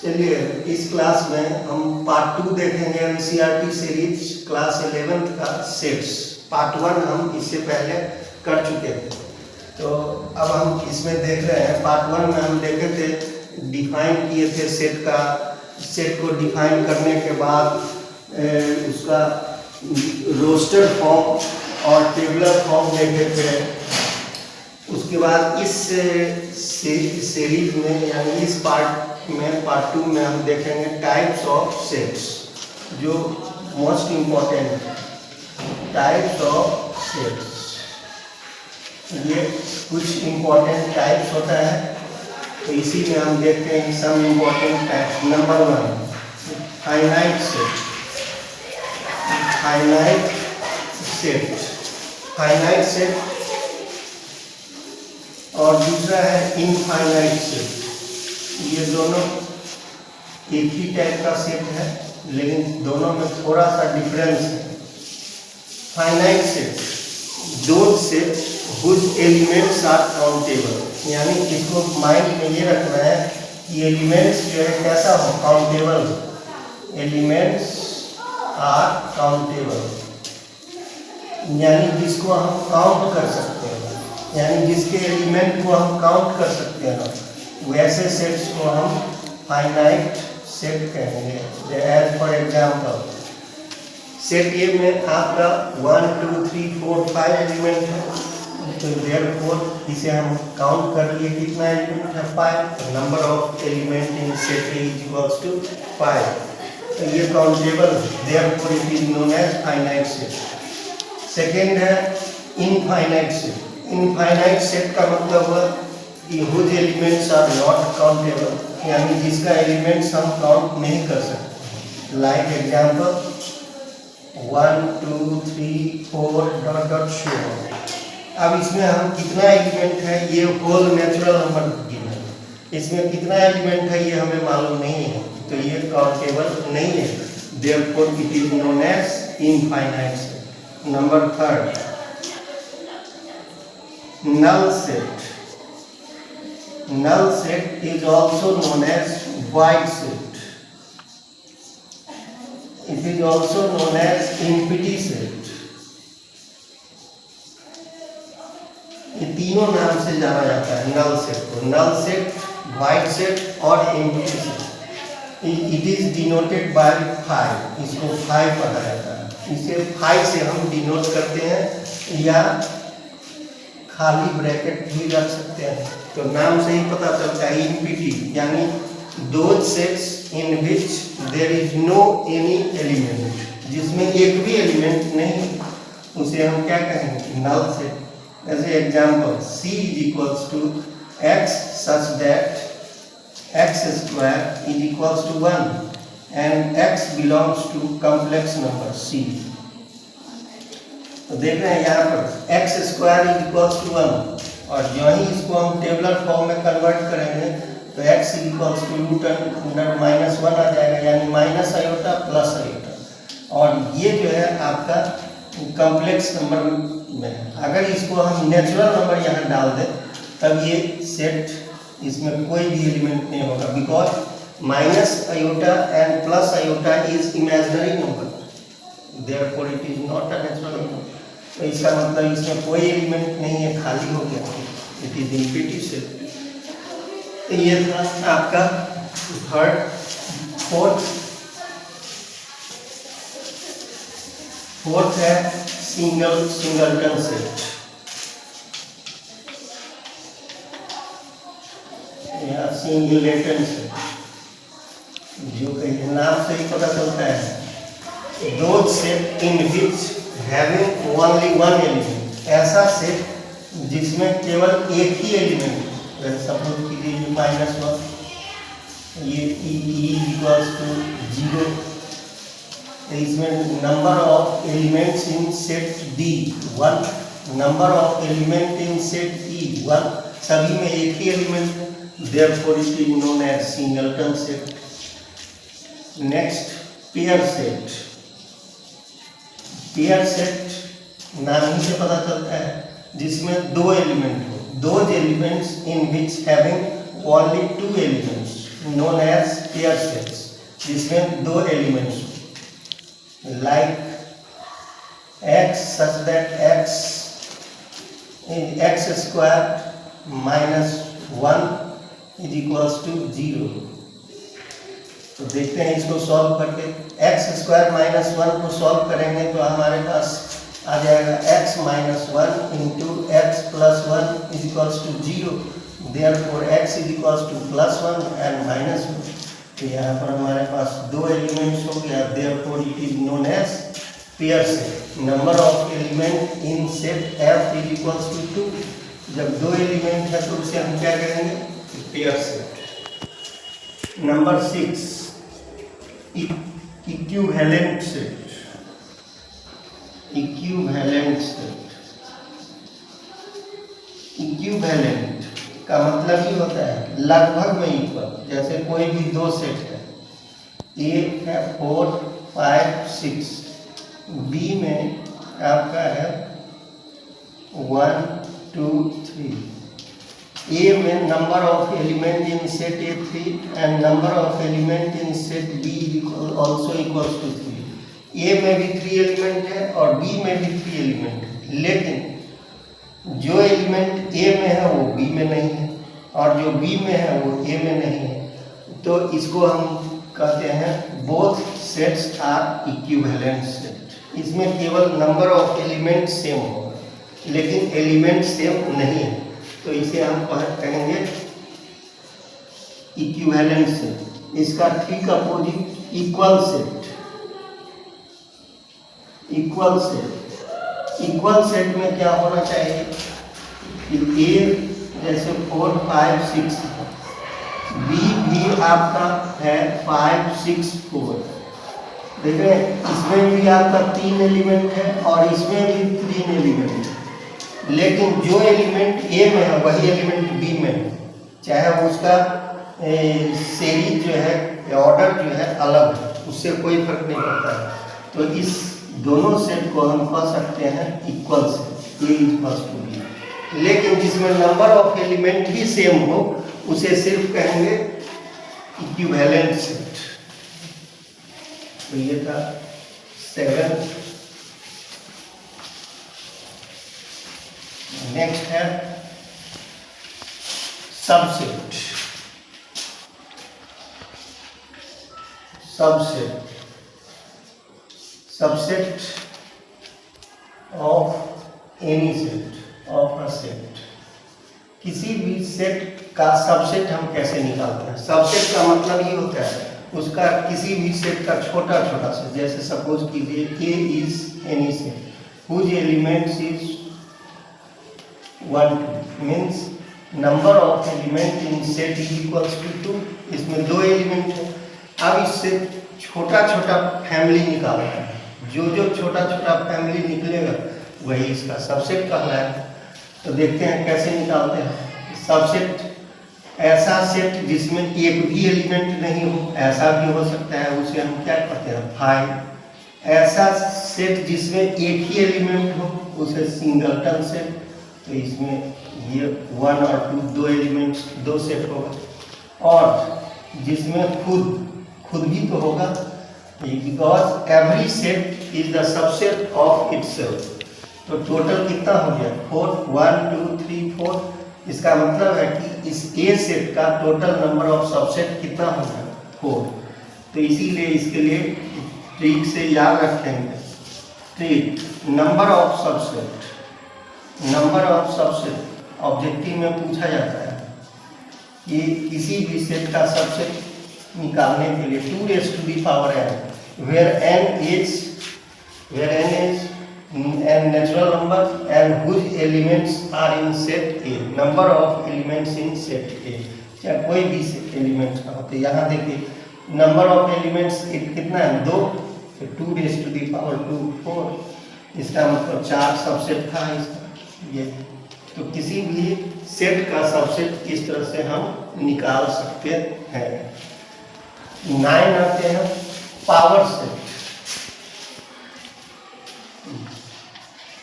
चलिए इस क्लास में हम पार्ट 2 देखेंगे एनसीईआरटी सीरीज क्लास 11th का सेट्स। पार्ट 1 हम इससे पहले कर चुके थे, तो अब हम इसमें देख रहे हैं। पार्ट 1 में हम देखे थे, डिफाइन किए थे सेट को डिफाइन करने के बाद उसका रोस्टर फॉर्म और टेबलर फॉर्म देखे थे। उसके बाद इस सीरीज में यानी इस पार्ट 2 में हम देखेंगे टाइप्स ऑफ सेट्स, जो most important types of sets. ये कुछ इम्पोर्टेंट टाइप्स होता है, तो इसी में हम देखते हैं some important types. Number 1 finite set. Finite set और दूसरा है इनफाइनाइट सेट। ये दोनों एक ही टाइप का सेट है, लेकिन दोनों में थोड़ा सा डिफरेंस है। Finite set those set whose elements are countable, यानी इसको माइंड में ये रखना है कि एलिमेंट्स जो है कैसा हो, काउंटेबल। एलिमेंट्स आर काउंटेबल यानी जिसको हम काउंट कर सकते हैं, यानी जिसके एलिमेंट को हम काउंट कर सकते हैं, वैसे सेट्स को हम फाइनाइट सेट कहेंगे। As for example, set A में आपका 1 2 3 4 5 एलिमेंट है, तो देयरफॉर इसे हम काउंट कर लिए, कितना एलिमेंट है, 5। Number of element in set A is equals to 5, तो ये countable, therefore it is known as finite set. Second है इनफाइनाइट सेट। इनफाइनाइट सेट का मतलब है कि whose elements are not countable, यानी जिसका एलिमेंट्स हम काउंट नहीं कर सकते। Like example 1 2 3 4 dot dot so. अब इसमें हम कितना एलिमेंट है, ये होल नेचुरल नंबर गिवन है, इसमें कितना एलिमेंट है ये हमें मालूम नहीं है, तो ये काउंटेबल नहीं है। Therefore it is known as infinite set. Number 3 null set. Null set is also known as void set. It is also known as empty set. ये तीनों नाम से जाना जाता है null set को। null set, void set और empty set. It is denoted by 5. इसको 5 पढ़ा जाता है। इसे 5 से हम डिनोट करते हैं, या खाली ब्रैकेट भी रख सकते हैं। तो नाम से ही पता चलता है इम्पिटी, यानी those sets in which there is no any element, जिसमें एक भी एलिमेंट नहीं, उसे हम क्या कहेंगे, null set. As a example, C is equals to x such that x square is equals to 1 and x belongs to complex number C। तो देख रहे हैं यहाँ पर x square is equals to 1, और जो ही इसको हम टेबलर फॉर्म में कन्वर्ट करेंगे तो x is equals to root under -1 आ जाएगा, यानी माइनस आयोटा प्लस आयोटा। और ये जो है आपका कॉम्प्लेक्स नंबर में है। अगर इसको हम नेचुरल नंबर यहाँ डाल दें तब ये सेट, इसमें कोई भी एलिमेंट नहीं होगा, because minus iota and plus iota is imaginary number, therefore it is not a natural number. तो इसका मतलब इसमें कोई एलिमेंट नहीं है, खाली हो गया, इट इज एम्प्टी सेट। तो ये था आपका थर्ड। फोर्थ है सिंगलटन सेट, या सिंगलेटन सेट, जो कहीं नाम से ही पता चलता है। Those set in which having only one element, ऐसा सेट जिसमें केवल एक ही एलिमेंट, सपोज कीजिए -1, ये E इक्वल्स टू 0, इसमें number of elements in set D 1, number of element in set E 1, सभी में एक ही एलिमेंट है, therefore it is known as singleton set. Next pair set. Pair set नाम ही से पता चलता है, जिसमें दो एलिमेंट हो, those elements in which having only 2 elements, known as pair sets, जिसमें दो elements like x such that x squared minus 1 is equals to 0। तो देखते हैं इसको सॉल्व करके। x स्क्वायर माइनस 1 को सॉल्व करेंगे तो हमारे पास आ जाएगा x minus 1 into x plus 1 is equals to 0। Therefore x is equals to plus 1 and minus 1। तो यहाँ पर हमारे पास दो एलिमेंट्स हो गया, therefore it is known as pair set. Number of element in set f is equals to 2। जब दो element है तो उसे हम क्या करेंगे? Pair set. Number 6 equivalent set. Equivalent set, equivalent का मतलब ही होता है लगभग में इक्वल। जैसे कोई भी दो सेट है, ए है 4 5 6, बी में आपका है 1 2 3। ए में number of element in set A 3 and number of element in set B also equals to 3। A में भी 3 एलिमेंट है और बी में भी 3 एलिमेंट है, लेकिन जो एलिमेंट ए में है वो बी में नहीं है और जो बी में है वो ए में नहीं है। तो इसको हम कहते हैं both sets are equivalent set. इसमें केवल नंबर ऑफ एलिमेंट सेम होगा लेकिन एलिमेंट सेम नहीं है, तो इसे हम कहेंगे इक्विवेलेंट सेट। इसका ठीक opposite equal set. Equal set, equal set में क्या होना चाहिए कि ए जैसे 4 5 6, बी भी आपका है 5 6 4। देख रहे हैं, इसमें भी आपका 3 एलिमेंट है और इसमें भी 3 एलिमेंट है, लेकिन जो एलिमेंट ए में है वही एलिमेंट बी में है, चाहे उसका सीरीज जो है ऑर्डर जो है अलग है, उससे कोई फर्क नहीं पड़ता है। तो इस दोनों सेट को हम कह सकते हैं equal set, A equals to B. लेकिन जिसमें नंबर ऑफ एलिमेंट भी सेम हो उसे सिर्फ कहेंगे इक्विवेलेंट सेट। तो ये था 7। नेक्स्ट है subset. Subset, subset of any set, of a set. किसी भी सेट का सबसेट हम कैसे निकालते हैं? सबसेट का मतलब ये होता है उसका किसी भी सेट का छोटा छोटा सेट। जैसे सपोज कीजिए A is any set whose elements is 1 2 means number of element in set is equals to 2। इसमें दो एलिमेंट है। अब इससे छोटा छोटा फैमिली निकालना है। जो जो छोटा छोटा फैमिली निकलेगा वही इसका सबसेट कहलाएगा। तो देखते हैं कैसे निकालते हैं। सबसेट ऐसा सेट जिसमें एक भी एलिमेंट नहीं हो, ऐसा भी हो सकता है, उसे हम क्या कहते हैं? फाइव। ऐसा सेट जिसमें एक ही एलिमेंट हो उसे सिंगलटन सेट। तो इसमें ये 1 और 2 दो एलिमेंट्स, दो सेट होगा। और जिसमें खुद भी तो होगा, because every set is the subset of itself. तो टोटल कितना हो गया? 4 1 2 3 4। इसका मतलब है कि इस ए सेट का टोटल नंबर ऑफ सबसेट कितना हो गया? 4। तो इसीलिए इसके लिए ट्रिक से याद रखेंगे। Trick, number of subset. Number of subset objective में पूछा जाता है कि किसी भी सेट का सबसेट निकालने के लिए 2 raised to the power n, where n is an natural number and whose elements are in set A, number of elements in set A, चाहे कोई भी एलिमेंट्स का होते। यहाँ देखिए नंबर ऑफ एलिमेंट्स कितना है? 2। तो 2 raised to the power 2 4। इसका मतलब 4 सबसेट था इसका ये। तो किसी भी सेट का सबसेट इस तरह से हम निकाल सकते हैं। 9 आते हैं power set.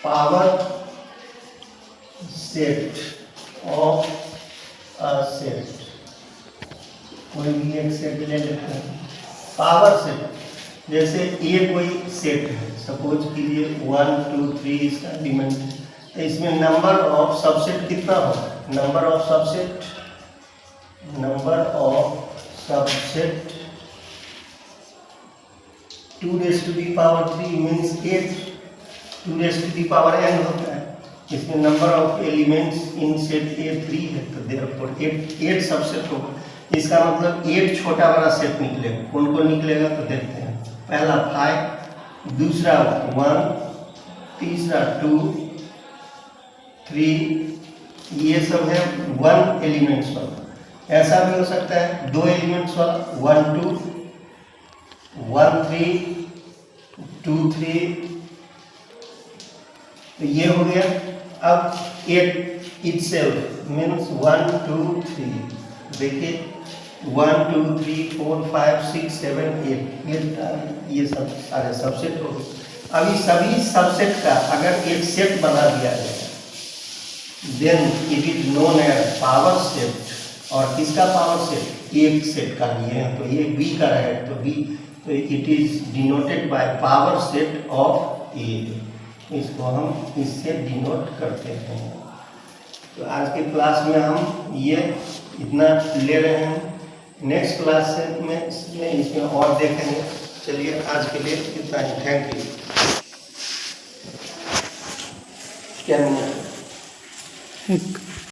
Power set of a set. कोई भी एक सेट ले लेते हैं, पावर सेट। जैसे ये कोई सेट है, सपोज कीजिए 1 2 3 इसका एलिमेंट है, तो इसमें नंबर ऑफ सबसेट कितना होगा? Number of subset 2 raised to the power 3 means 8, 2 raised to the power n होता है। इसमें number of elements in set A 3 है, तो देयरफॉर 8 सबसेट होगा। इसका मतलब 8 छोटा बड़ा सेट निकलेगा। कौन कौन निकलेगा तो देखते हैं। पहला 5, दूसरा 1, तीसरा 2 3, ये सब है 1 एलिमेंट्स वाला। ऐसा भी हो सकता है 2 एलिमेंट्स वाला, 1 2 1 3 2 3, तो ये हो गया। अब 8 itself मीन्स 1 2 3, देखिए 1 2 3 4 5 6 7 8, ये सब सारे सबसेट हो गए। अभी सभी सबसेट का अगर एक सेट बना दिया जाए, then it is known as power set. और किसका पावर सेट? एक सेट का लिए हैं, तो ये बी का है, तो बी, तो it is denoted by power set of A. इसको हम इससे डिनोट करते हैं। तो आज के क्लास में हम ये इतना ले रहे हैं। नेक्स्ट क्लास में इसमें और देखेंगे। चलिए आज के लिए इतना ही। Thank you. क्या